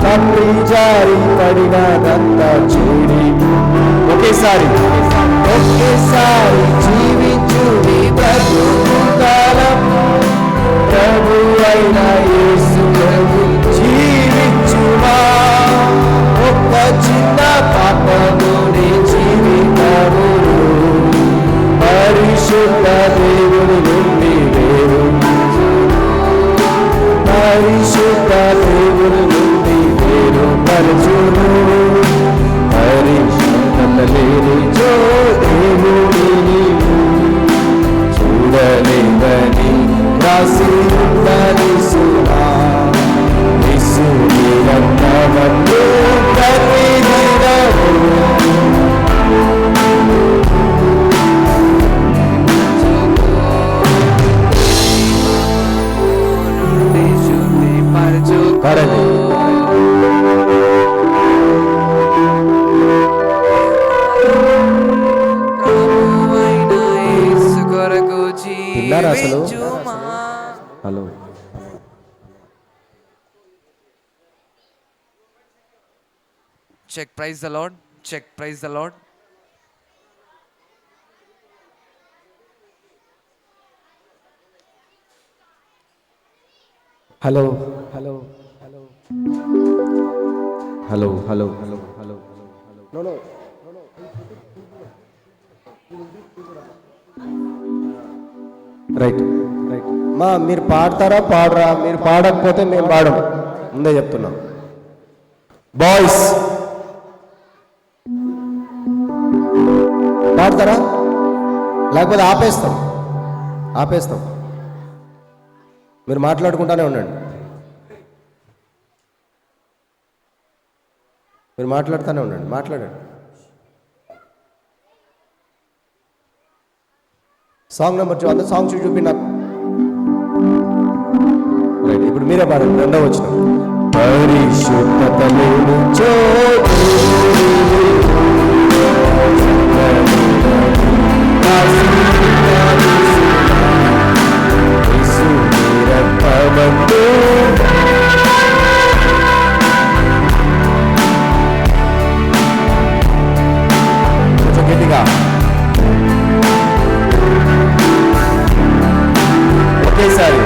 తప్పి జారి పడినదంతా చేరి ఒకేసారి జీవించు నీ బ్రతుకుకాలం ప్రభు అయిన యేసు ప్రభు జీవించుమా. ఒక్క చిన్న పాపముని జీవితమును పరిశుద్ధ దేవుని నుండి వేరు, పరిశుద్ధ దేవుని నుండి వేరు పరచును. పరిశుద్ధత లేని జో దేవుని చూడలేదని రాసి ఉన్నది సుమా. యేసుని రక్తమందు ప్రతిదినము పాడండి. తిన్నారా అసలు? Hello, check. Praise the Lord. Check. Praise the Lord. Hello hello hello hello hello hello hello hello right right. మా మీరు పాడతారా పాడరా? మీరు పాడకపోతే మేము పాడం, ముందే చెప్తున్నాం. బాయ్స్ పాడతారా? లేకపోతే ఆపేస్తాం, ఆపేస్తాం. మీరు మాట్లాడుకుంటానే ఉండండి, మీరు మాట్లాడుతూనే ఉండండి, మాట్లాడండి. సాంగ్ నెంబర్ 2 అందరూ సాంగ్ చూపి నాకు. రైట్, ఇప్పుడు మీరే పాడండి. రెండో వచ్చిన పరిశుద్ధత లేని చోటు కొంచెం గట్టిగా ఒకేసారి.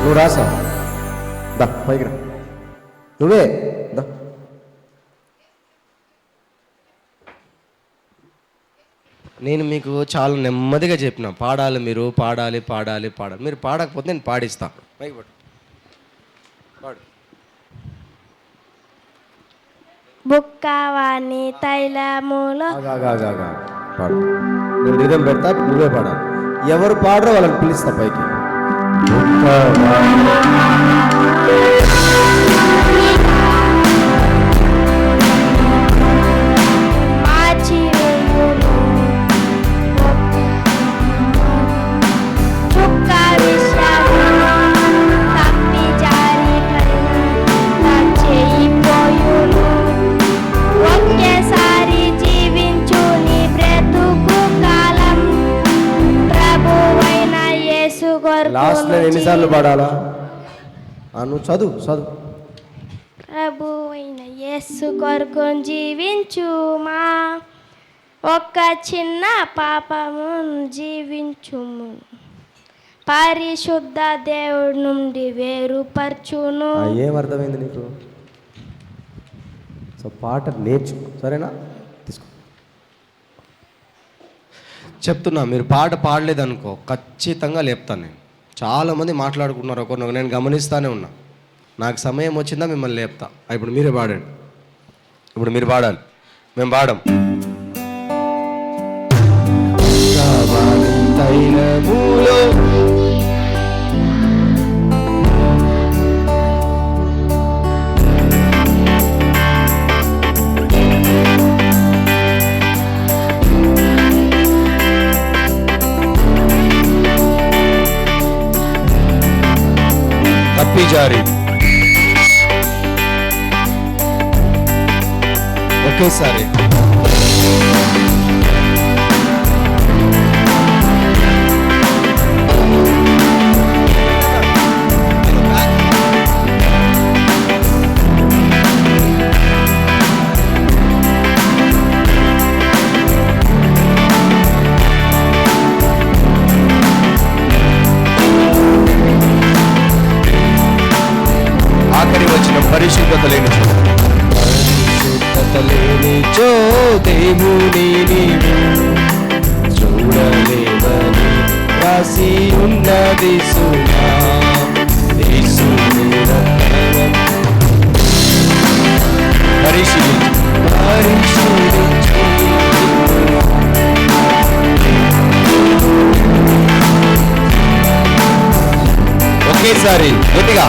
నువ్వు రాసా దా, పైకి రా, నువ్వే దా. నేను మీకు చాలా నెమ్మదిగా చెప్పిన, పాడాలి, మీరు పాడాలి పాడాలి పాడాలి. మీరు పాడకపోతే నేను పాడిస్తా. పైకి పడు, పాడు. బుక్కవాణి తైలములో పాడు. నేను రిధం పెడతా, నువ్వే పాడాలి. ఎవరు పాడరో వాళ్ళని పిలుస్తా పైకి. లాస్ట్ నేను ఎన్నిసార్లు పాడాలా? నువ్వు చదువు చదువు. ప్రభు అయిన యేసు కొరకు జీవించుమా, ఒక్క చిన్న పాపమును జీవించుము, పరిశుద్ధ దేవుడి నుండి వేరుపరచును. ఏమర్థమైంది నీకు? సో పాట నేర్చుకో, సరేనా? తీసుకో. చెప్తున్నా, మీరు పాట పాడలేదనుకో ఖచ్చితంగా లేపుతాను నేను. చాలామంది మాట్లాడుకుంటున్నారు ఒకరినొకరు, నేను గమనిస్తూనే ఉన్నా. నాకు సమయం వచ్చిందా మిమ్మల్ని లేపుతా. ఇప్పుడు మీరే పాడండి. ఇప్పుడు మీరు పాడాలి, మేము పాడం. తైలములో తప్పిజారి ఒకేసారి ఆఖరి వచ్చిన పరిశుద్ధత లేని చో దేవుని నీవు చూడలేవని రాసి ఉన్నది సుమా. పరిశీలించి ఒకేసారి గట్టిగా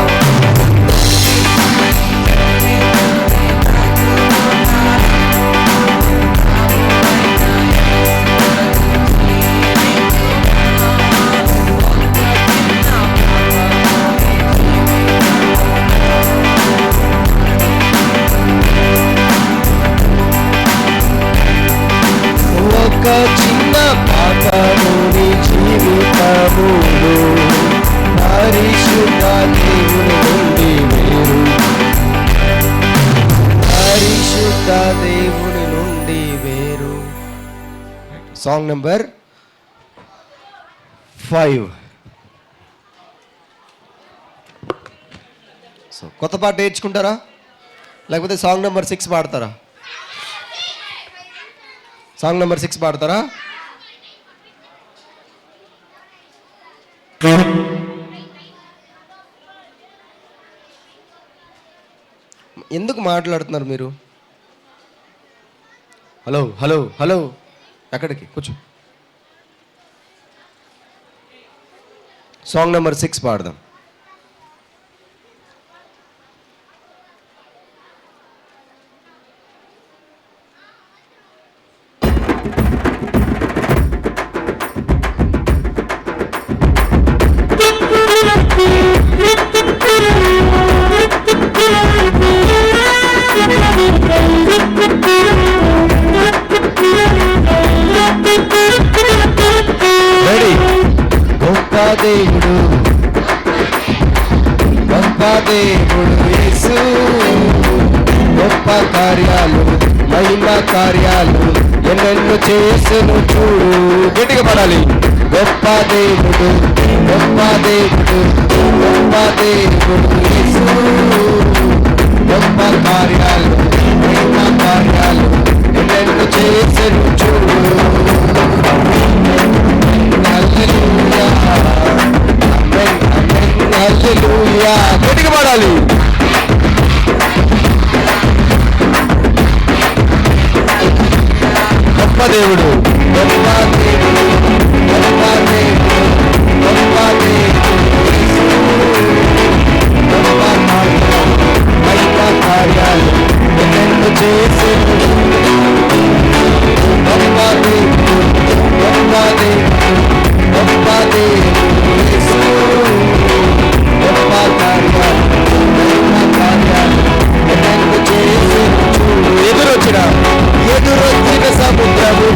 ఒక చిన్న పాపముని జీవితములో పరిశుద్ధ దేవుని నుండి వేరు, పరిశుద్ధ దేవుని నుండి వేరు. Song number 5. సో కొత్త పాట నేర్చుకుంటారా, లేకపోతే సాంగ్ నెంబర్ 6 పాడతారా? సాంగ్ నెంబర్ 6 పాడతారా? ఎందుకు మాట్లాడుతున్నారు మీరు? హలో హలో హలో, ఎక్కడికి? కూర్చో. సాంగ్ నెంబర్ 6 పాడదాం. గొప్ప దేవుడు, గొప్ప దేవుడు యేసు, గొప్ప కార్యాలు మహిమ కార్యాలు ఎన్నెన్నో చేసెను చూడు. గట్టిగా పడాలి. గొప్ప దేవుడు, గొప్ప దేవుడు, గొప్ప దేవుడు యేసు, గొప్ప కార్యాలు మహిమ కార్యాలు ఎన్నెన్నో చేసెను చూడు. హల్లెలూయా, ఆమేన్, ఆమేన్, హల్లెలూయా. గట్టిగా పాడాలి. గొప్ప దేవుడు, గొప్ప దేవుడు, గొప్ప దేవుడు, గొప్ప దేవుడు, గొప్ప కార్యాలు మహిమ కార్యాలు ఎన్నెన్నో చేసెను. గొప్ప దేవుడు, గొప్ప దేవుడు, గొప్ప దేవుడు యేసు, గొప్ప కార్యాలు మహిమ కార్యాలు ఎన్నెన్నో చేసెను చూడు. ఎదురొచ్చిన సముద్రము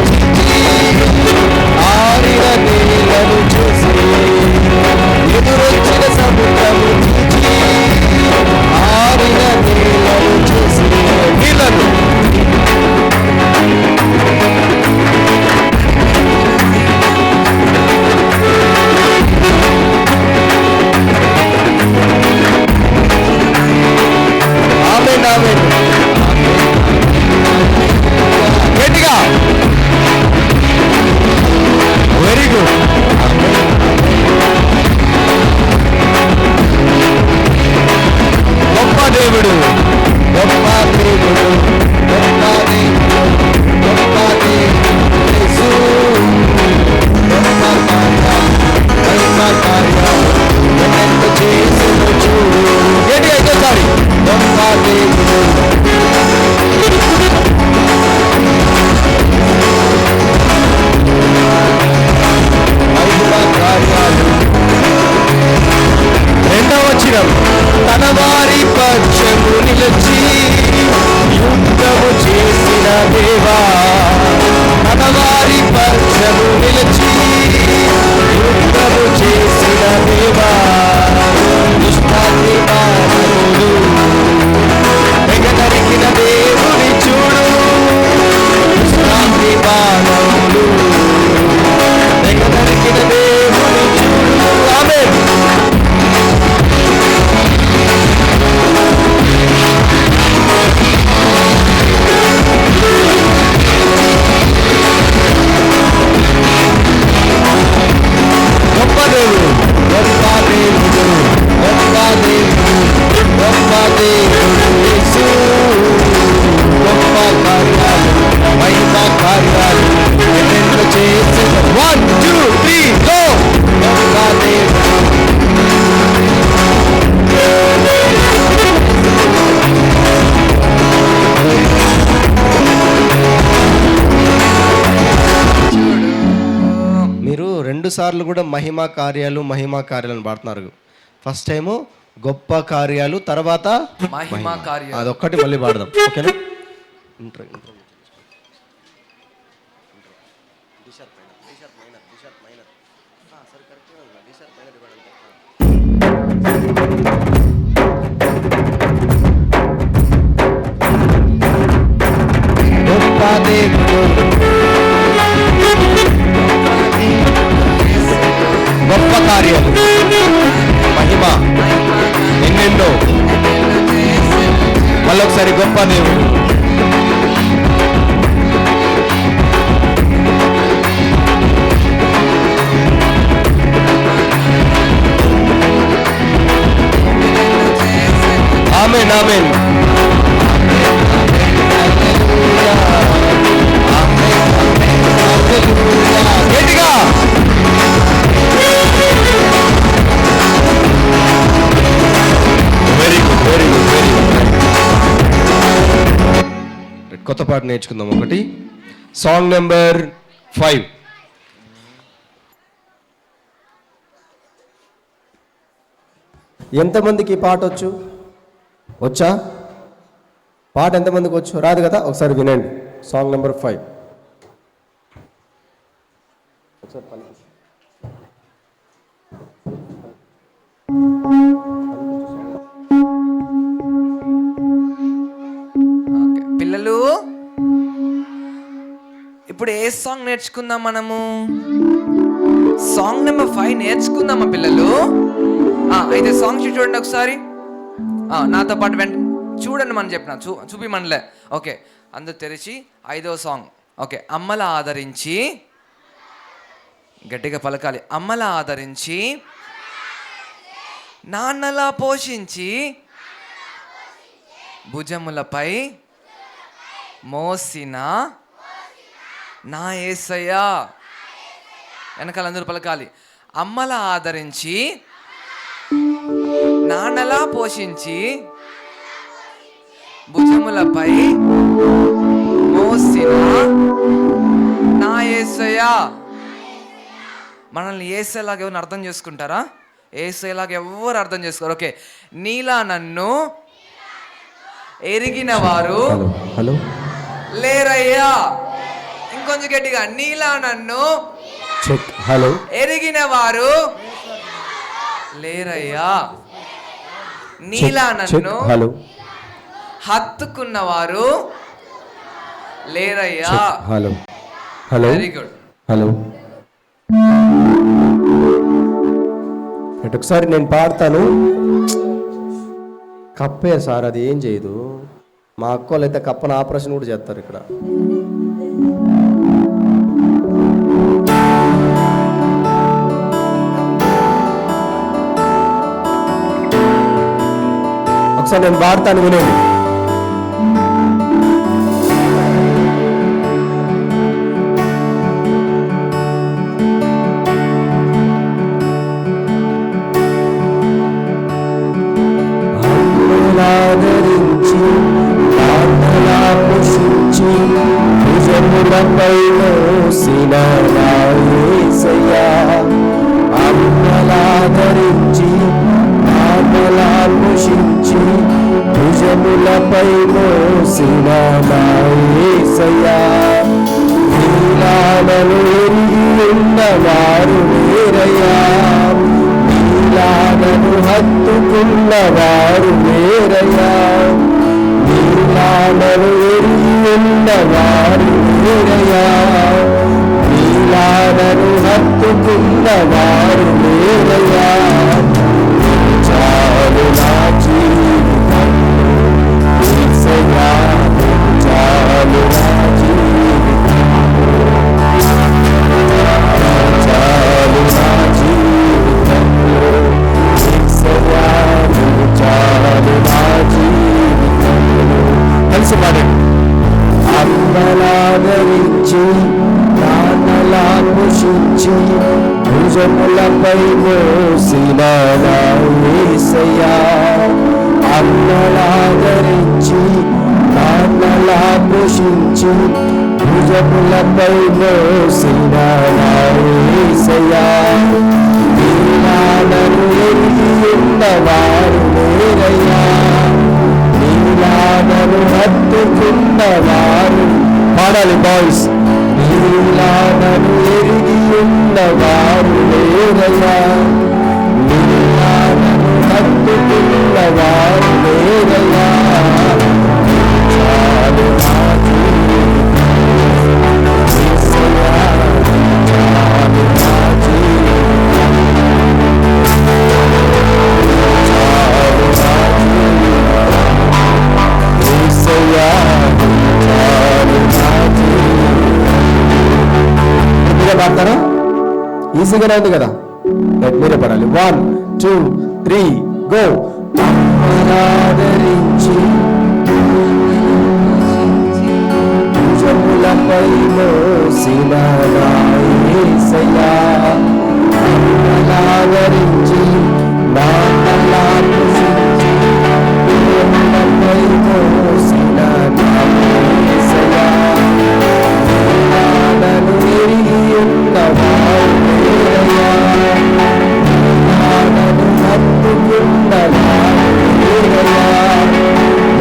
దేవుడు, గొప్ప దేవుడు, గొప్ప దేవుడు, గొప్ప దేవుడు యేసు. గొప్ప కార్యాలు, మహిమ కార్యాలు ఎన్నెన్నో చేసే 1 2 3 గో. గొప్ప దేవుడు, మీరు 2 సార్లు కూడా మహిమా కార్యాలను పాడుతున్నారు. ఫస్ట్ టైము గొప్ప కార్యాలు, తర్వాత మహిమా కార్యాలు. అదొక్కటి మళ్ళీ పాడదాం, ఓకేనా? గొప్ప దేవుడు, గొప్ప కార్యాలు, మహిమ ఎన్నెన్నో. మళ్ళొకసారి గొప్ప దేవుడు, ఆమేన్ ఆమేన్. గట్టిగా very good very good very good. కొత్త పాట నేర్చుకుందాం. ఒకటి సాంగ్ నెంబర్ 5. ఎంతమందికి ఈ పాట వచ్చు? వచ్చా? పాట ఎంతమందికి వచ్చు? రాదు కదా? ఒకసారి వినండి. Song number 5. పిల్లలు, ఇప్పుడు ఏ సాంగ్ నేర్చుకుందాం మనము? సాంగ్ నెంబర్ 5 నేర్చుకుందామా పిల్లలు? అయితే సాంగ్ చూడండి ఒకసారి, నాతో పాటు చూడండి. మనం చెప్పిన చూపి మనలే. ఓకే, అందరు తెరిచి 5వ సాంగ్. ఓకే, అమ్మల ఆదరించి, గట్టిగా పలకాలి. అమ్మల ఆదరించి, నాన్నలా పోషించి, భుజములపై మోసిన నా యేసయ్యా. వెనకాల అందరూ పలకాలి. అమ్మల ఆదరించి, నాన్నలా పోషించి, భుజములపై మోసిన నా యేసయ్యా. మనల్ని యేసయ్యలాగా ఎవరిని అర్థం చేసుకుంటారా? యేసయ్యలాగా ఎవరు అర్థం చేసుకోరు. ఓకే, నీలా నన్ను ఎరిగిన వారు హలో లేరయ్యా. ఇంకొంచెం గట్టిగా, నీలా నన్ను చెక్. హలో, ఎరిగిన వారు లేరయ్యా. నీలా నన్ను హలో, హత్తుకున్నవారు లేరయ్యా. Hello hello, very good. Hello. ఒకసారి నేను పాడతాను. కప్పే సార్, అది ఏం చేయదు. మా అక్కోళ్ళు అయితే కప్పను ఆపరేషన్ కూడా చేస్తారు ఇక్కడ. ఒకసారి నేను పాడతాను, వినండి. ఆదరించి ప్రార్థనా పోషించి భుజములపై మోసిన నా యేసయ్యా. అమ్మలాదరించి ప్రార్థనా పోషించి భుజములపై మోసిన నా యేసయ్యా. నీలాలను ఎరిగి ఉన్నవారు వేరయ్యా. నీలాలను హత్తుకున్నవారు వేరయ్యా. నీలాలను ఎరిగి ఉన్నవారు వేరయ్యా. నీలాలను హత్తుకున్నవారు వేరయ్యా. చాలు నా జీవితం యేసయ్యా, చాలు నా జీవితం, చాలు నా జీవితం మోసిన నా యేసయ్యా, అన్నలాదరించి నాన్నలా పోషించి భుజములపై మోసిన నా యేసయ్యా, నీలానను ఎరిగి ఉన్నవారు లేరయ్యా, నీలానను హత్తుకున్నవారు. పాడాలి బాయ్స్. నీలానను ఎరిగి ఉన్నవారు లేరయ్యా, నీలానను హత్తుకున్నవారు లేరయ్యా. చాలు నా జీవితం యేసయ్యా, చాలు నా జీవితం, చాలు నా జీవితం యేసయ్యా, చాలు నా జీవితం. మీరే పాడతారా? ఈజీగానే ఉంది కదా, మీరే పడాలి. 1 2 3 గో. ఆదరించి భుజములపై మోసిన నా యేసయ్యా, ఆదరించి నాన్నలా పోషించి భుజములపై మోసిన నా యేసయ్యా, నీలానను ఎరిగి ఉన్నవారు లేరయ్యా, నీలానను హత్తుకున్నవారు లేరయ్యా,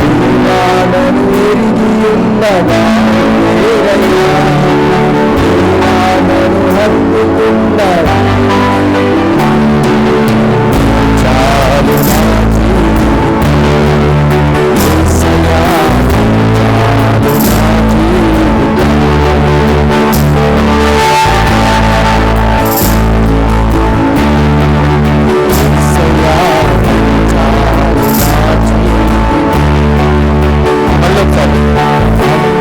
నీలానను ఎరిగి ఉన్నవారు లేరయ్యా, నీలానను హత్తుకున్నవారు. చాలు నా జీవితం యేసయ్యా, చాలు నా జీవితం. యేసయ్యా, చాలు నా జీవితం. మళ్ళొకసారి.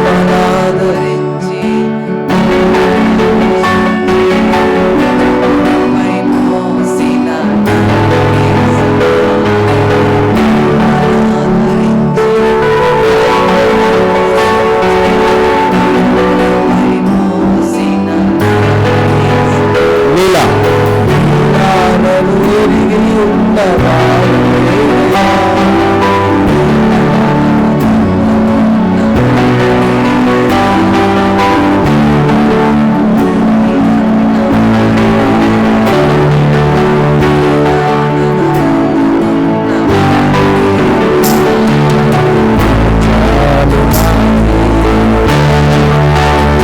అమ్మలాదరించి పై మోసిన నా నీలా నీలానను ఎరిగి ఉన్నవారు లేరయ్యా, చాలు నా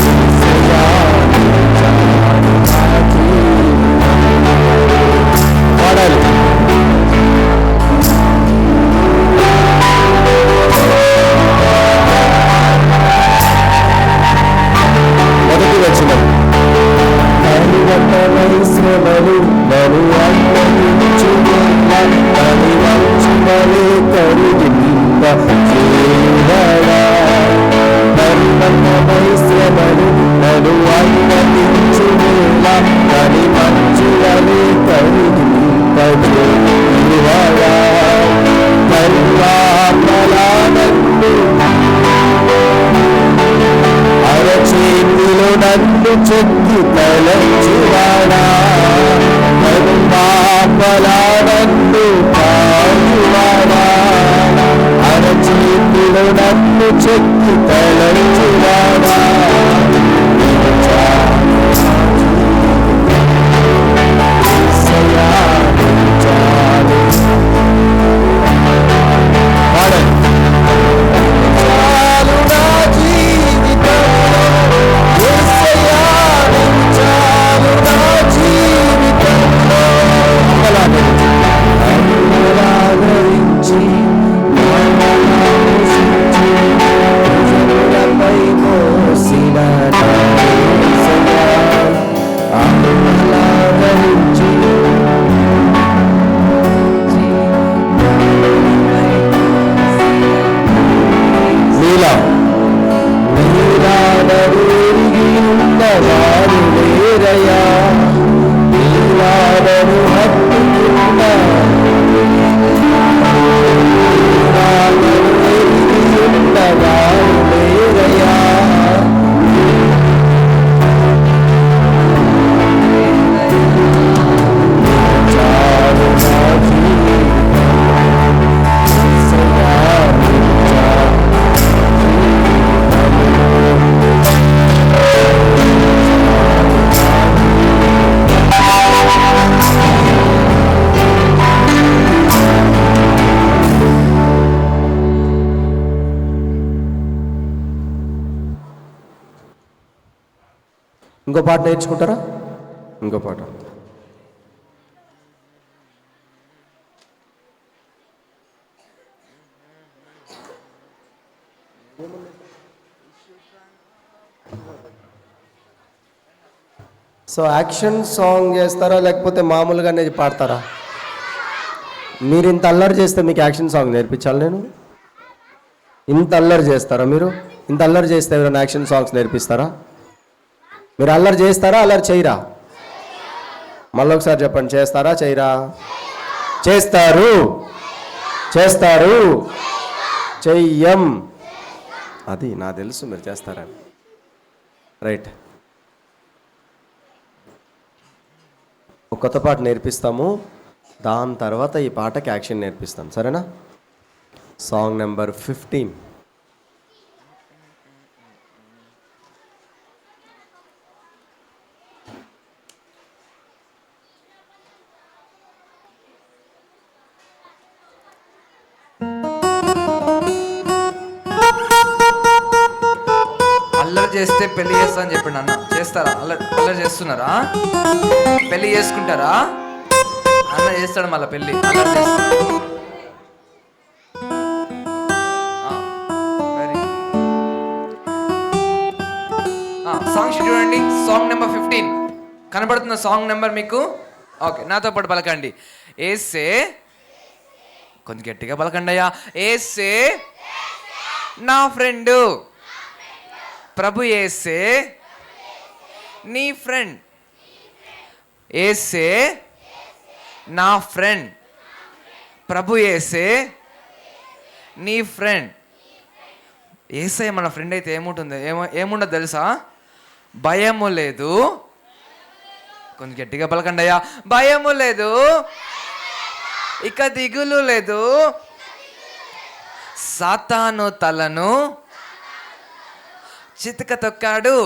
యేసయ్యా, చాలు నా జీవితం. పాడాలి. మొదటి వచనం. కనివట్టమై శ్రమలు నన్ను అన్వయించువేళ, కనివంచుమలే కరిగింప చేయువాడా. కనివట్టమై శ్రమలు నన్ను అన్వయించువేళ, కనివంచుమలే కరిగింప చేయువాడా. కరుణామలానందు అరచేతిలో నన్ను చెక్కి తలంచువాడా, కరుణామలానందు కాయువాడా, అరచేతిలో నన్ను చెక్కి తలంచువాడా. యేసయ్యా, ఇంకో పాట నేర్చుకుంటారా? ఇంకో పాట. సో యాక్షన్ సాంగ్ చేస్తారా లేకపోతే మామూలుగానే పాడతారా? మీరు ఇంత అల్లరి చేస్తే మీకు యాక్షన్ సాంగ్ నేర్పించాలి నేను? ఇంత అల్లరి చేస్తారా మీరు? ఇంత అల్లరి చేస్తే ఎవరైనా యాక్షన్ సాంగ్స్ నేర్పిస్తారా? మీరు అల్లరి చేస్తారా, అల్లరి చేయరా? మళ్ళీ ఒకసారి చెప్పండి, చేస్తారా చేయరా? చేస్తారు, చేస్తారు, చెయ్యం. అది నాకు తెలుసు మీరు చేస్తారని. రైట్, ఒక కొత్త పాట నేర్పిస్తాము, దాని తర్వాత ఈ పాటకి యాక్షన్ నేర్పిస్తాం, సరేనా? Song number 15. అల్లరి చేస్తే పెళ్లి చేస్తా అని చెప్పండి అన్న. చేస్తారా? అల్లరి చేస్తున్నారా? పెళ్లి చేసుకుంటారా? అన్న చేస్తాడు మళ్ళీ పెళ్లి. అల్లరి చేస్తాడు. సాంగ్ చూడండి, సాంగ్ నెంబర్ 15 కనబడుతున్న సాంగ్ నెంబర్ మీకు. ఓకే, నాతో పాటు పలకండి. ఏసే, కొంచెం గట్టిగా పలకండి అయ్యా. ఏసే నా ఫ్రెండు, ప్రభు యేసే నీ ఫ్రెండ్. యేసే నా ఫ్రెండ్, ప్రభు యేసే నీ ఫ్రెండ్. యేసయ్య మన ఫ్రెండ్ అయితే ఏముంటుంది? ఏముండదు తెలుసా? భయము లేదు. కొంచెం గట్టిగా పలకండి అయ్యా. భయము లేదు, ఇక దిగులు లేదు. సాతాను తలను చితక తొక్కాడు.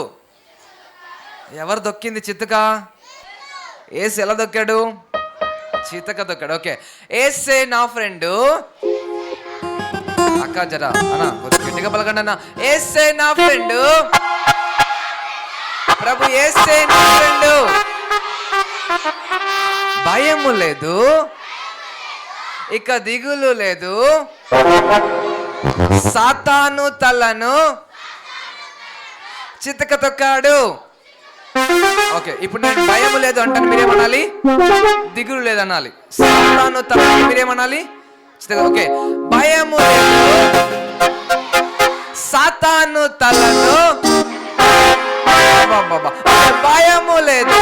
ఎవరు దొక్కింది చితక? ఏసు ఎలా దొక్కాడు? చితక తొక్కాడు. ఓకే, ఏసే నా ఫ్రెండ్. అక్క జరా అన్న కొద్దిగా గట్టిగా పలకండి అన్న. ఏసే నా ఫ్రెండ్, ప్రభు ఏసే నా ఫ్రెండ్. భయము లేదు, ఇక దిగులు లేదు. సాతాను తలను చితక తొక్కాడు. ఓకే, ఇప్పుడు నేను భయము లేదు అంటాను, మీరేమనాలి? దిగులు లేదనాలి. సాతాను తలను మీరేమనాలి? ఓకే, భయము లేదు, సాతాను తలను. భయము లేదు,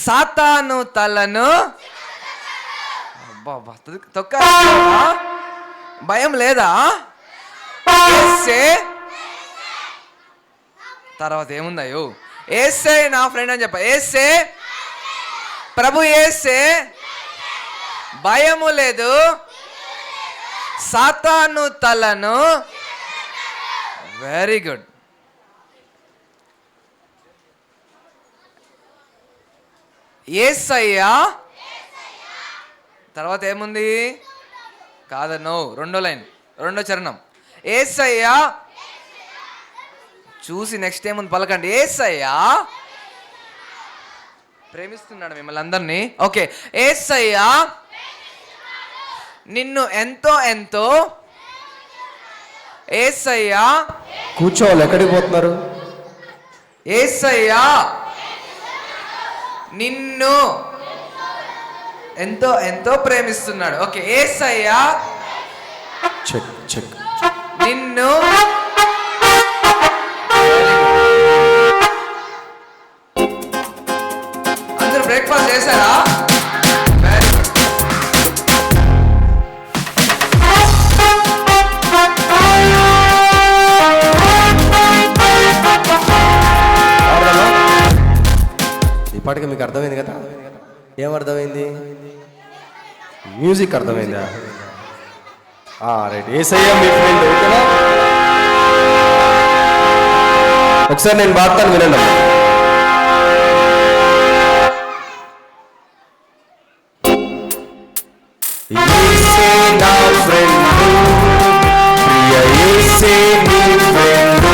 సాతాను తలను తొక్కాడు. భయం లేదా? తర్వాత ఏముందయ్యో? ఏసే నా ఫ్రెండ్ అని చెప్ప. ఏసే ప్రభు ఏసే, భయము లేదు, సాతాను తలను. Very good. యేసయ్యా, తర్వాత ఏముంది? కాదను, రెండో లైన్, రెండో చరణం. యేసయ్యా చూసి నెక్స్ట్ ఏముంది పలకండి. యేసయ్యా ప్రేమిస్తున్నాడు మిమ్మల్ని అందరినీ. ఓకే, యేసయ్యా నిన్ను ఎంతో ఎంతో. యేసయ్యా కూర్చోవాలి, ఎక్కడికి పోతున్నారు? యేసయ్యా నిన్ను ఎంతో ఎంతో ప్రేమిస్తున్నాడు. ఓకే, యేసయ్యా చెక్ చెక్ నిన్ను. అందరూ బ్రేక్ఫాస్ట్ చేశారా? Very good. ఈ పాటకి మీకు అర్థమైంది కదా? ఏమర్థమైంది? మ్యూజిక్ అర్థమైందా? రైట్. యేసయ్య మీ ఫ్రెండ్, ఓకేనా? ఒకసారి నేను పాడతాను, వినండి. యేసే నా ఫ్రెండ్, ప్రియ యేసే నీ ఫ్రెండ్.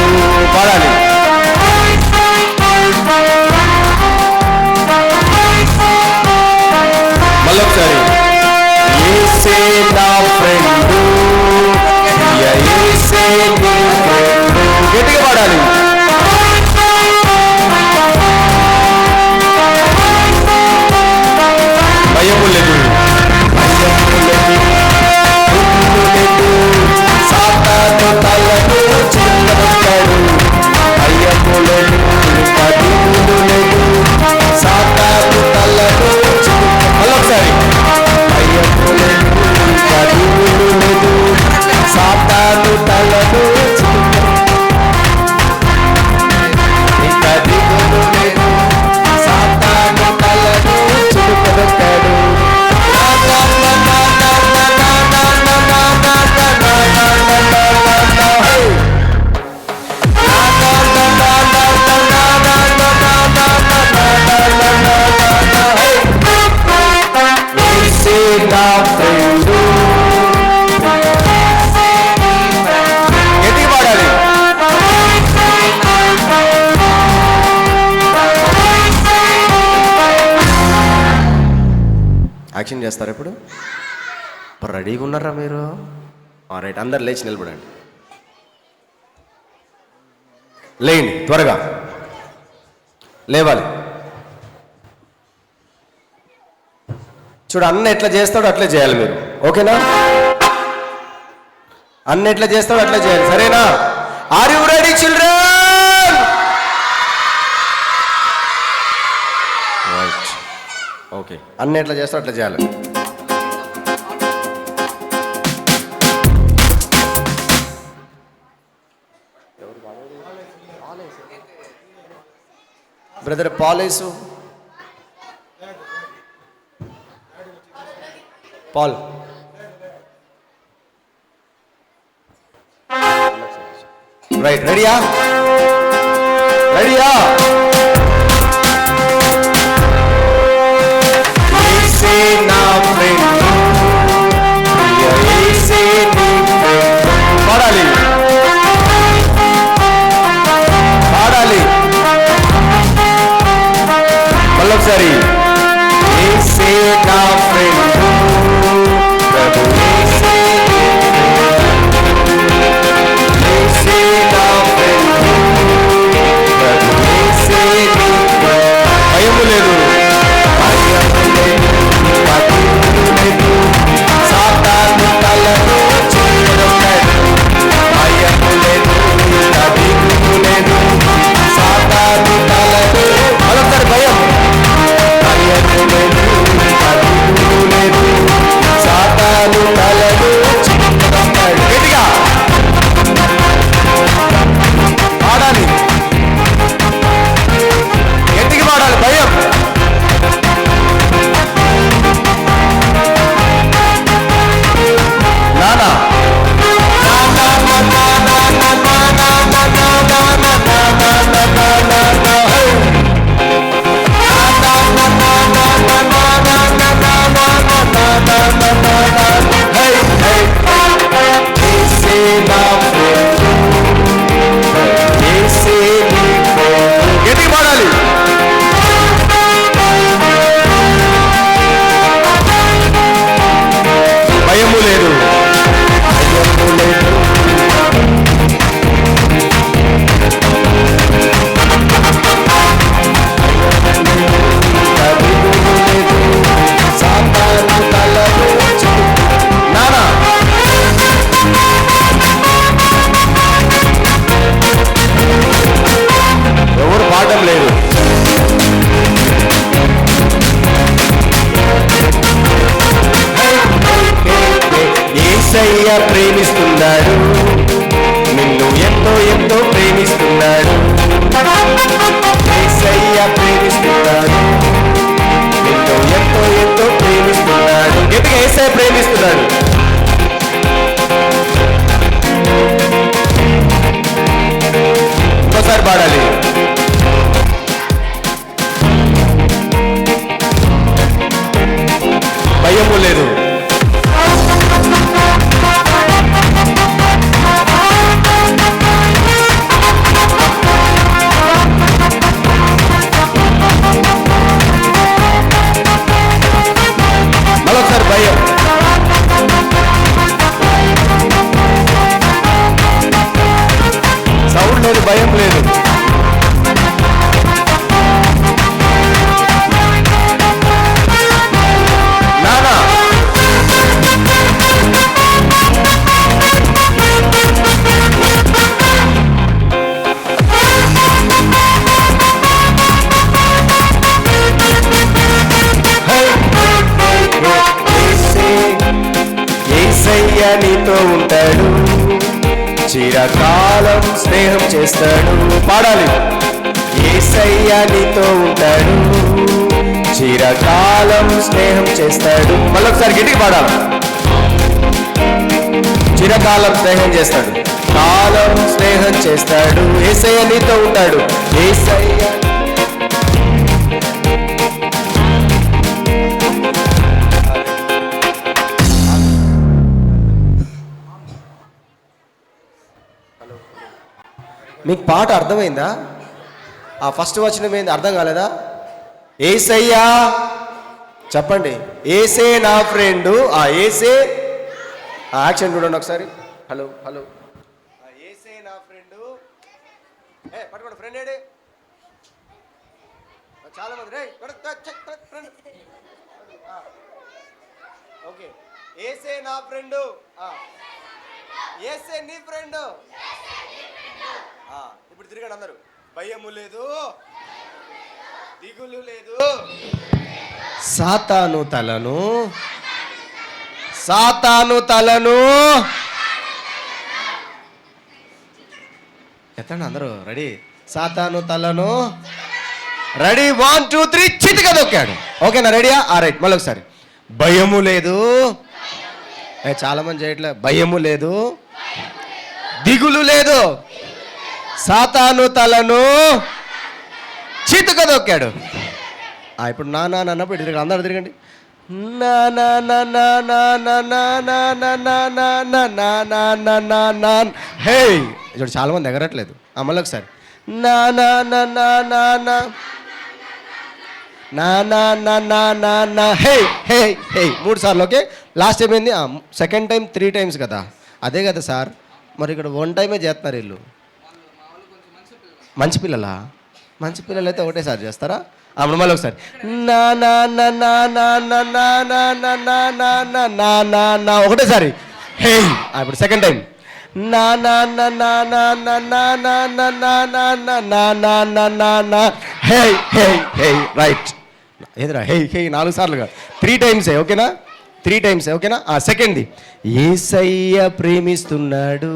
పాడాలి. మళ్ళొకసారి యేసే నా ఫ్రెండు, యేసే నీ ఫ్రెండు. గట్టిగా పాడాలి. భయము లేదు, భయము లేదు, సాతాను తలను చింతస్తాడు. భయము లేదు, కదిములు లేదు, సాతాను తలను మళ్ళొకసారి భయము లేదు, కదిములు లేదు, సాతాను తలను కదిములు లేదు, సాతాను తలను చుడుకదొక్కాడు. గట్టిగా పాడాలి. యాక్షన్ చేస్తారా ఇప్పుడు? రెడీగా ఉన్నారా మీరు? రైట్, అందరు లేచి నిలబడండి. లేండి, త్వరగా లేవాలి. చూడు, అన్న ఎట్లా చేస్తాడో అట్లే చేయాలి మీరు, ఓకేనా? అన్న ఎట్లా చేస్తాడో అట్లే చేయాలి, సరేనా? Are you ready children? Right, okay. అన్న ఎట్లా చేస్తాడో అట్లా చేయాలి. బ్రదర్ పాలేసు, పాల్ రైట్. రెడీయా? రెడీయా? యేసే నా ఫ్రెండ్, యేసే నీ ఫ్రెండ్. పాడాలి, పాడాలి. మళ్ళొకసారి యేసే నా ఫ్రెండ్, ప్రభు యేసే నీ ఫ్రెండ్, యేసే నా ఫ్రెండ్, ప్రభు యేసే నీ ఫ్రెండ్. భయము లేదు, భయము లేదు, కదిములు లేదు, సాతాను తలను చింతస్తాడు. భయము లేదు, కదిములు లేదు, సాతాను తలను మళ్ళొకసారి భయం. భయము లేదు, కదిములు లేదు, సాతాను తలను చింతస్తాడు. గట్టిగా పాడాలి, గట్టిగా పాడాలి. భయం నానా గట్టిగా పాడాలి. భయము లేదు, భయము లేదు, కదిములు లేదు, సాతాను తలను నానా ఎవరు పాడడం లేదు. యేసయ్య ప్రేమిస్తున్నాడు, నిన్ను ఎంతో ఎంతో ప్రేమిస్తున్నాడు. యేసయ్య ప్రేమిస్తున్నాడు, నిన్ను ఎంతో ఎంతో ప్రేమిస్తున్నాడు. గట్టిగా యేసయ్య ప్రేమిస్తున్నాడు. ఇంకోసారి పాడాలి. భయము లేదు, నీతో ఉంటాడు, చిరకాలం స్నేహం చేస్తాడు. పాడాలి. యేసయ్య నీతో ఉంటాడు, చిరకాలం స్నేహం చేస్తాడు. మళ్ళొకసారి గట్టిగా పాడాలి. చిరకాలం స్నేహం చేస్తాడు, కాలం స్నేహం చేస్తాడు. యేసయ్య నీతో ఉంటాడు, యేసయ్య. మీకు పాట అర్థమైందా? ఆ ఫస్ట్ వచనం ఏంది అర్థం కాలేదా? యేసయ్యా చెప్పండి. ఏసే నా ఫ్రెండు. ఆ ఏసే యాక్షన్ చూడండి ఒకసారి. Hello hello. ఏసే నా ఫ్రెండు. పట్టుకోండి ఫ్రెండ్ ఏడే. చాలా మంది రే ఫ్రెండ్. ఓకే. ఏసే నా ఫ్రెండు. ఏసే నీ ఫ్రెండ్. ఇప్పుడు తిరగండి అందరూ. భయము లేదు, దిగులు లేదు, సాతాను తలను ఎత్తండి అందరూ. రెడీ? సాతాను తలను రెడీ 1 2 3 చిటిక దొక్కాడు. ఓకేనా? రెడీయా? రైట్. మళ్ళీ ఒకసారి. భయము లేదు. చాలా మంది చేయట్లే. భయము లేదు, దిగులు లేదు, సాతాను తలను చితుక దొక్కాడు. ఇప్పుడు నా నా అన్నప్పుడు తిరగండి అందరూ తిరగండి. నా నా నా నా నా నా నా నా నా నా నా నా నా నా నా. హే చూడు చాలా మంది ఎగరట్లేదు. మళ్ళీ ఒకసారి. నా నా నా నా నా నా నా నా నా నా నా నా. హే హే హే 3 సార్లు. ఓకే. లాస్ట్ టైం ఏంది? సెకండ్ టైం 3 టైమ్స్ కదా. అదే కదా సార్. మరి ఇక్కడ 1 టైమే చేస్తున్నారు వీళ్ళు. మంచి పిల్లలా? మంచి పిల్లలు అయితే ఒకటేసారి చేస్తారా? మళ్ళీ ఒకసారి. నా నా నా నా నా నా నా నా నా నా నా నా నా నా నా. ఒకటేసారి. హే. ఇప్పుడు సెకండ్ టైం. నా నా నా నా నా నా నా నా నా నా నా నా నా నా నా నా. హే హే హే. రైట్. ఏదిరా? హే హే 4 సార్లుగా 3 టైమ్సే. ఓకేనా? 3 టైమ్సే. ఓకేనా? సెకండ్ది. యేసయ్య ప్రేమిస్తున్నాడు.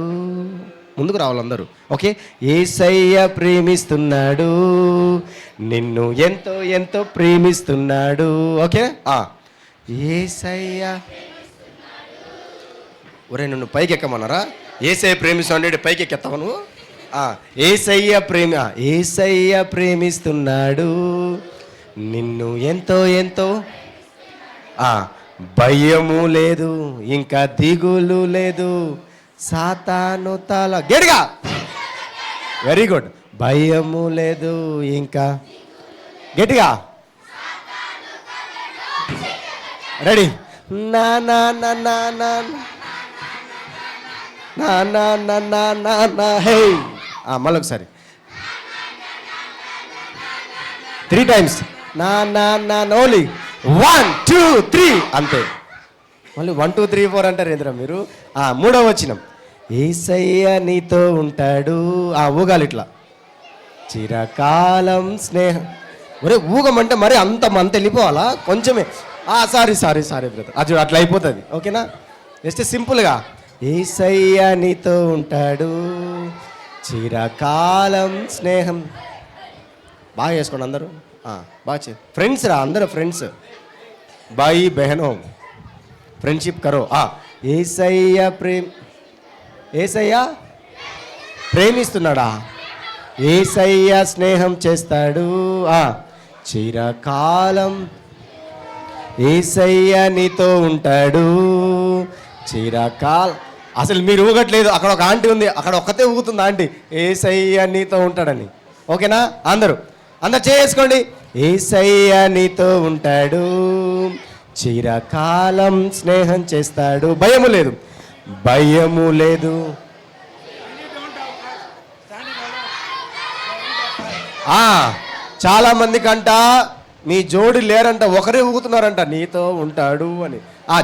ముందుకు రావాలి అందరూ. ఓకే. యేసయ్య ప్రేమిస్తున్నాడు, నిన్ను ఎంతో ఎంతో ప్రేమిస్తున్నాడు. ఓకే. యేసయ్య. ఒరే నన్ను పైకి ఎక్కమన్నారా? యేసయ్య ప్రేమిస్తున్నాడు, పైకి ఎక్కెత్తావు నువ్వు? యేసయ్య ప్రేమిస్తున్నాడు, నిన్ను ఎంతో ఎంతో. భయము లేదు, ఇంకా దిగులు లేదు, సాతాను తల. గట్టిగా. Very good. భయము లేదు, ఇంకా గట్టిగా. రెడీ? నా నా నా నా నా నా నా నా నా నా నా. హే. మళ్ళీ ఒకసారి. 3 టైమ్స్. నా నా నా. ఓన్లీ 1 2 3 అంతే. మళ్ళీ 1 2 3 4 అంటారు ఏంద్రా మీరు? 3వ వచనం. యేసయ్య నీతో ఉంటాడు. ఊగాలి ఇట్లా. చిరకాలం స్నేహం. ఒరే ఊగమంటే మరి అంత వెళ్ళిపోవాలా? కొంచెమే. Sorry brother. అది అట్లా అయిపోతుంది. ఓకేనా? జస్ట్ సింపుల్గా. యేసయ్య నీతో ఉంటాడు, చిరకాలం స్నేహం. బాగా చేసుకోండి అందరూ. బాగా ఫ్రెండ్స్ రా అందరూ. ఫ్రెండ్స్ బాయి బెహనో ఫ్రెండ్షిప్ కరో. యేసయ్య ప్రేమిస్తున్నాడా? యేసయ్య స్నేహం చేస్తాడు, చిరకాలం. యేసయ్య నీతో ఉంటాడు, చిరకాలం. అసలు మీరు ఊగట్లేదు. అక్కడ ఒక ఆంటీ ఉంది, అక్కడ ఒక్కతే ఊగుతుంది ఆంటీ. యేసయ్య నీతో ఉంటాడని. ఓకేనా? అందరూ చేసుకోండి. యేసయ్య నీతో ఉంటాడు, చిరకాలం స్నేహం చేస్తాడు. భయము లేదు, భయము లేదు. చాలా మందికంట మీ జోడి లేరంట, ఒకరే ఊగుతున్నారంట నీతో ఉంటాడు అని.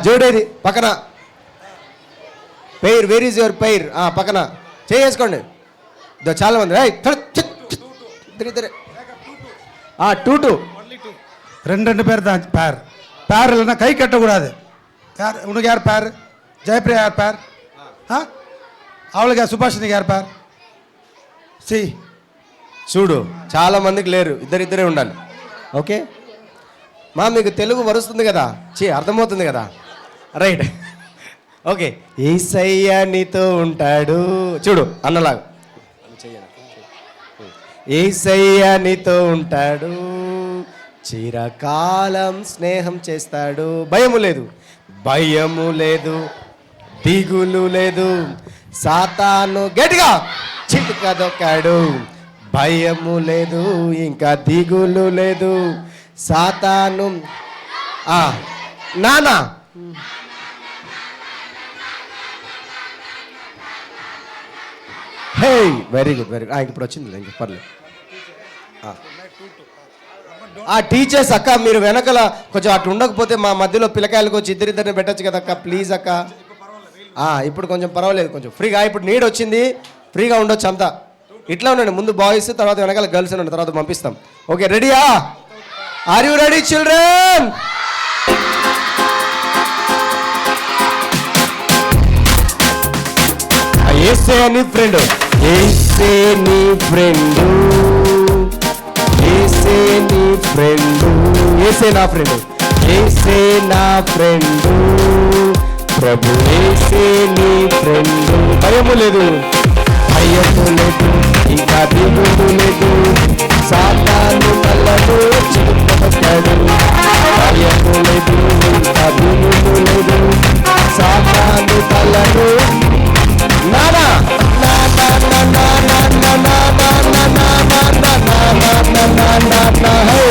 జోడేది పక్కన pair. Where is your pair? పక్కన చేసుకోండి. చాలా మంది. 2 2 பேர் தான் பேர். பேர் இல்லைன்னா கை கட்டக்கூடாது. யார் உனக்கு யார் பேர்? जयप्रिया यार पैर हाँ आवल क्या सुभाषिनी यार पैर सी చూడు చాలా మందికి లేరు, ఇద్దరిద్దరే ఉండాలి. ఓకే మీకు తెలుగు వరుస్తుంది కదా, అర్థమవుతుంది కదా, రైట్. ఓకే. యేసయ్య నీతో ఉంటాడు, చూడు అన్నలాగా. యేసయ్య నీతో ఉంటాడు, చిరకాలం స్నేహం చేస్తాడు. భయము లేదు, భయము లేదు, దిగులు లేదు, సాతాను గట్టిగా చిటుకదొక్కాడు. భయము లేదు, ఇంకా దిగులు లేదు, సాతాను నానా hey very good very good. ఇప్పుడు వచ్చింది ఇంక పర్లేదు. టీచర్స్ అక్క మీరు వెనకల కొంచెం అటు ఉండకపోతే మా మధ్యలో పిల్లకాయలకు వచ్చి ఇద్దరిద్దరిని పెట్టచ్చు కదా అక్క, ప్లీజ్ అక్క. ఇప్పుడు కొంచెం పర్వాలేదు, కొంచెం ఫ్రీగా. ఇప్పుడు నీడ్ వచ్చింది, ఫ్రీగా ఉండొచ్చు అంతా. ఇట్లా ఉండండి, ముందు బాయ్స్ తర్వాత వెనకాల గర్ల్స్ ఉండండి, తర్వాత పంపిస్తాం. ఓకే రెడీయా? Are you ready children? ఏసే నీ ఫ్రెండ్, ఏసే నీ ఫ్రెండ్, ఏసే నీ ఫ్రెండ్, ఏసే నా ఫ్రెండ్, ఏసే నా ఫ్రెండ్, ప్రభు ఏసే నీ ఫ్రెండ్. భయము లేదు, భయము లేదు, ఇంకా దిగులు లేదు, సాతాను కళ్ళను చిలుకబడ్డాడు. భయము లేదు, ఇంకా దిగులు లేదు, సాతాను కళ్ళను నానా నానా నానా నానా నానా నానా నానా నానా నానా నానా హే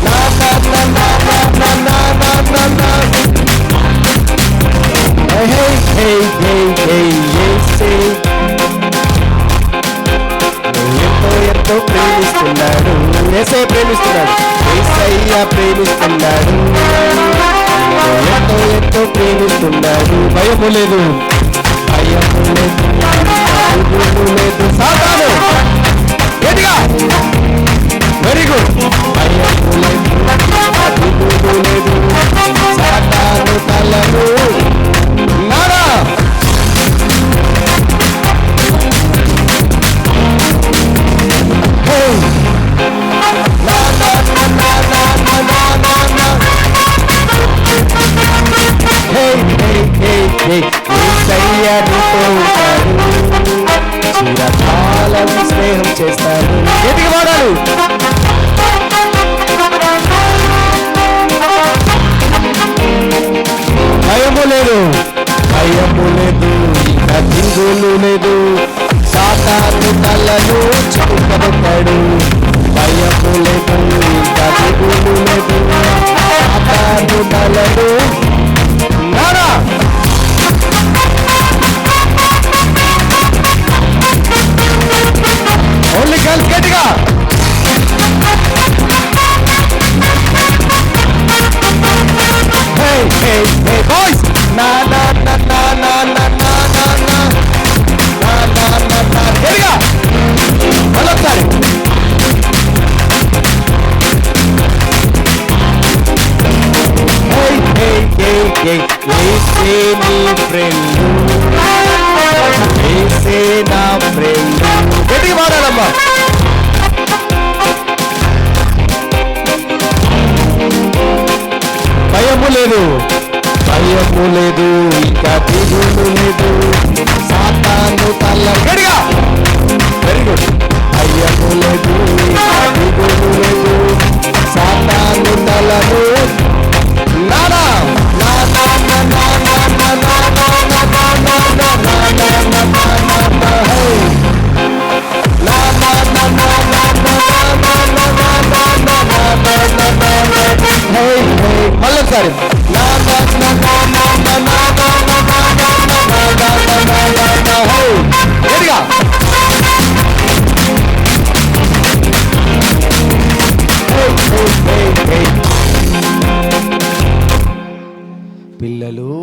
నానా నానా నానా నానా నానా హే హే హే హే యేసే ఎంతో ప్రేమిస్తున్నాడు, యేసే ప్రేమిస్తున్నాడు, యేసయ్య ప్రేమిస్తున్నాడు, ఎంతో ఎంతో ప్రేమిస్తున్నాడు. భయము లేదు, భయము లేదు, దిగులు లేదు, సాతాను గట్టిగా వెరీ గుడ్. భయము లేదు, దిగులు లేదు, సాతాను కళ్ళను నానా చిరకాలం స్నేహం చేస్తాడు. గట్టిగా వాడాలి. భయము లేదు, భయము లేదు, ఇంకా దిగులు లేదు, సాతాను కళ్ళను చిలుకబడ్డాడు. భయము లేదు, ఇంకా దిగులు లేదు, సాతాను కళ్ళను నానా ఓన్లీ గర్ల్స్ గట్టిగా హే హే హే బాయ్స్ నా నా నా నా నా నా నా నా నా నా నా నా నా గట్టిగా మళ్ళొకసారి హే హే హే హే యేసే నీ ఫ్రెండ్, యేసే నా ఫ్రెండ్. గట్టిగా వాడాలమ్మా. భయము లేదు, భయము లేదు, ఇంకా దిగులు లేదు, సాతాను తల్ల గట్టిగా వెరీ గుడ్. భయము లేదు, ఇంకా దిగులు లేదు, సాతాను తలను నానా నానా నానా నానా నానా నానా నానా నానా నానా నానా హే నా నా నా నా నా నా నా నా నా నా నా నా నా హే హే మళ్ళొకసారి నా నా నా నా నా నా నా నా నా నా నా నా నా నా హే గట్టిగా హే హే హే హే. పిల్లలు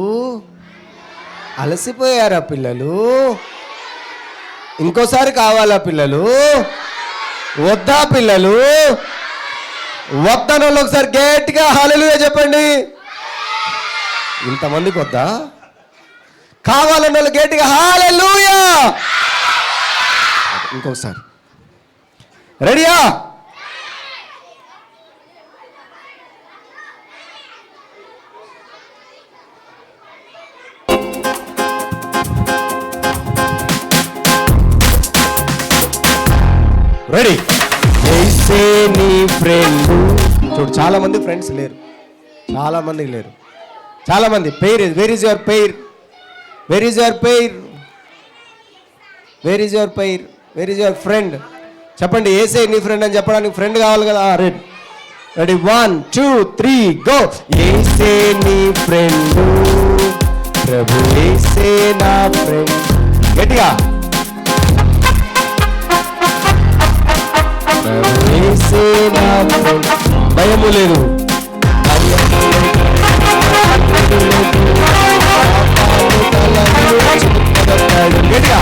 అలసిపోయారా పిల్లలు? ఇంకోసారి కావాలా పిల్లలు? వద్దా పిల్లలు? వద్దన ఒకసారి గట్టిగా హల్లెలూయా చెప్పండి. ఇంతమందికి వద్దా? కావాలన్న వాళ్ళు గట్టిగా హల్లెలూయా. ఇంకొకసారి రెడీయా? రెడీ? ఏసే నీ ఫ్రెండ్. చూడు, చాలా మంది ఫ్రెండ్స్ లేరు, చాలా మందికి లేరు. చాలా మంది పేరు, where is your pair, where is your pair, where is your pair, where is your friend? చెప్పండి, ఏసే నీ ఫ్రెండ్ అని చెప్పడానికి ఫ్రెండ్ కావాలి కదా. రెడీ? రెడీ? 1 2 3 గో. ఏసే నీ ఫ్రెండ్, ప్రభు ఏసే నా ఫ్రెండ్. గట్టిగా. ఏసే నా ఫ్రెండ్. భయము లేదు, గట్టిగా.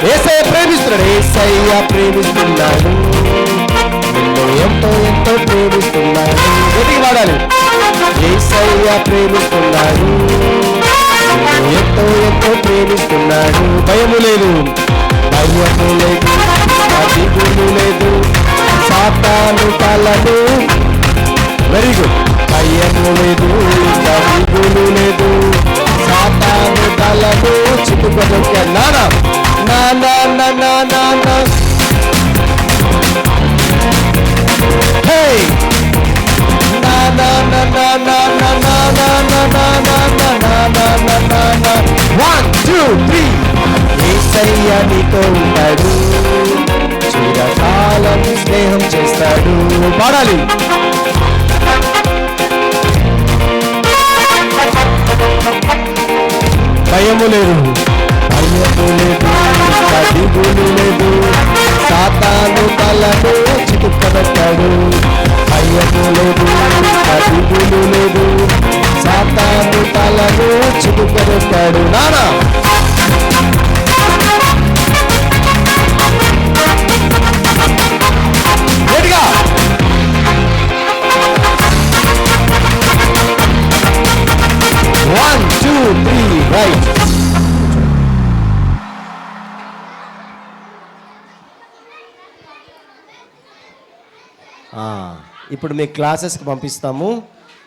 ఏసయ్య ప్రేమిస్తున్నాడు, ఏసయ్య ప్రేమిస్తున్నాడు, నిన్ను ఎంతో ఎంతో ప్రేమిస్తున్నాడు. గట్టిగా వాడాలి. ఏసయ్య ప్రేమిస్తున్నాడు, నిన్ను ఎంతో ఎంతో ప్రేమిస్తున్నాడు. భయము లేదు, భయము లేదు, దిగులు లేదు, సాతాను తలను. Very good. భయము లేదు, దిగులు లేదు, సాతాను తలను చిక్కుకొచ్చాడు. నానా నానా నానా నానా. హే నా నా నా నా నా నా నా నా నా నా నా నా నా నా నా. 1 2 3. యేసయ్య నీతో ఉంటాడు, చిరకాలం స్నేహం చేస్తాడు. పాడాలి. భయము లేదు, భయము లేదు, దిగులు లేదు, సాతాను తలను చిక్కుకొనొచ్చాడు. భయము లేదు, దిగులు లేదు, సాతాను తలను చిక్కుకొనొచ్చాడు. నానా గట్టిగా. One, two, three, right. ఇప్పుడు మీ క్లాసెస్కి పంపిస్తాము.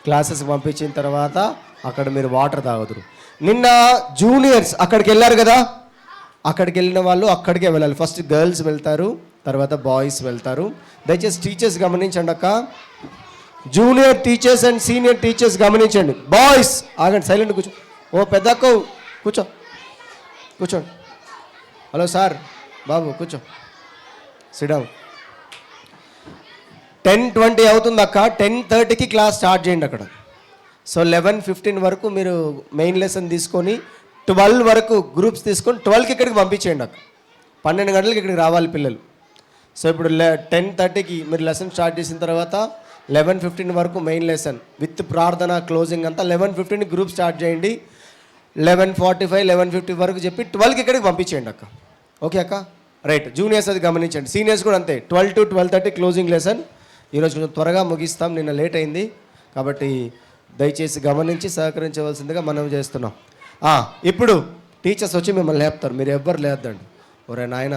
క్లాసెస్కి పంపించిన తర్వాత అక్కడ మీరు వాటర్ తాగుదురు. నిన్న జూనియర్స్ అక్కడికి వెళ్ళారు కదా, అక్కడికి వెళ్ళిన వాళ్ళు అక్కడికే వెళ్ళాలి. ఫస్ట్ గర్ల్స్ వెళ్తారు, తర్వాత బాయ్స్ వెళ్తారు. దయచేసి టీచర్స్ గమనించండి అక్క. Junior teachers and senior teachers గమనించండి. బాయ్స్ ఆగండి, సైలెంట్ కూర్చో. ఓ పెద్దక్క కూర్చో, కూర్చోండి. హలో సార్, బాబు కూర్చో, సిడౌన్. 10:20 అవుతుంది అక్క. 10:30కి క్లాస్ స్టార్ట్ చేయండి అక్కడ. సో 11:15 వరకు మీరు మెయిన్ లెసన్ తీసుకొని 12 వరకు గ్రూప్స్ తీసుకొని 12కి ఇక్కడికి పంపించేయండి అక్క. 12 గంటలకి ఇక్కడికి రావాలి పిల్లలు. సో ఇప్పుడు 10:30కి మీరు లెసన్ స్టార్ట్ చేసిన తర్వాత 11:15 వరకు మెయిన్ లెసన్ విత్ ప్రార్థన క్లోజింగ్ అంతా. 11:15 గ్రూప్ స్టార్ట్ చేయండి. 11:45 11:50 వరకు చెప్పి 12కి ఇక్కడికి పంపించేయండి అక్క. ఓకే అక్క, రైట్. జూనియర్స్ అది గమనించండి, సీనియర్స్ కూడా అంతే. 12 to 12:30 క్లోజింగ్ లెసన్. ఈరోజు కొంచెం త్వరగా ముగిస్తాం, నిన్న లేట్ అయింది కాబట్టి దయచేసి గమనించి సహకరించవలసిందిగా మనం చేస్తున్నాం. ఇప్పుడు టీచర్స్ వచ్చి మిమ్మల్ని లేపుతారు, మీరు ఎవ్వరు లేద్దండి. ఒరే నాయన,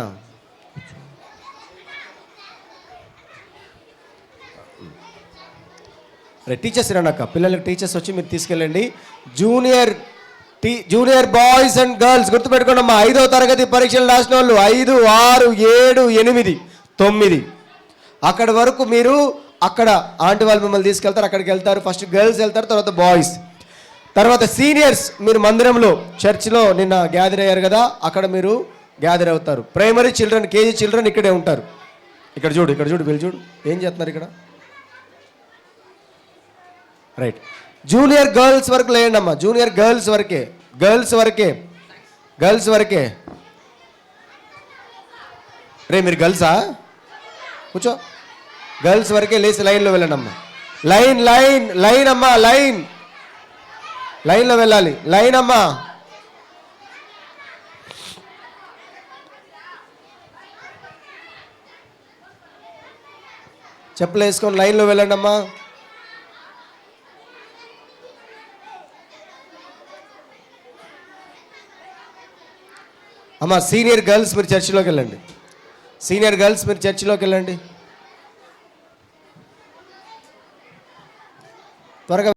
రే టీచర్స్ రండక్క, పిల్లలకి టీచర్స్ వచ్చి మీరు తీసుకెళ్ళండి. జూనియర్ బాయ్స్ అండ్ గర్ల్స్ గుర్తుపెట్టుకోండి అమ్మా. 5వ తరగతి పరీక్షలు రాసిన వాళ్ళు 5 6 7 8 9 అక్కడి వరకు మీరు అక్కడ ఆంటీ వాళ్ళు మిమ్మల్ని తీసుకెళ్తారు, అక్కడికి వెళ్తారు. ఫస్ట్ గర్ల్స్ వెళ్తారు, తర్వాత బాయ్స్, తర్వాత సీనియర్స్ మీరు మందిరంలో చర్చ్లో నిన్న గ్యాదర్ అయ్యారు కదా, అక్కడ మీరు గ్యాదర్ అవుతారు. ప్రైమరీ చిల్డ్రన్, కేజీ చిల్డ్రన్ ఇక్కడే ఉంటారు. ఇక్కడ చూడు, ఇక్కడ చూడు, వీళ్ళు చూడు ఏం చేస్తున్నారు ఇక్కడ. రైట్. జూనియర్ గర్ల్స్ వరకు లేండి అమ్మా. జూనియర్ గర్ల్స్ వరకే, గర్ల్స్ వరకే, గర్ల్స్ వరకే. రే మీరు గర్ల్సా? కూర్చో. గర్ల్స్ వరకే లేచి లైన్లో వెళ్ళండి అమ్మా. లైన్ లైన్ లైన్ అమ్మా, లైన్ లైన్లో వెళ్ళాలి. లైన్ అమ్మా. చెప్పులు వేసుకొని లైన్లో వెళ్ళండి అమ్మా. అమ్మా సీనియర్ గర్ల్స్ మీరు చర్చిలోకి వెళ్ళండి. సీనియర్ గర్ల్స్ మీరు చర్చిలోకి వెళ్ళండి త్వరగా.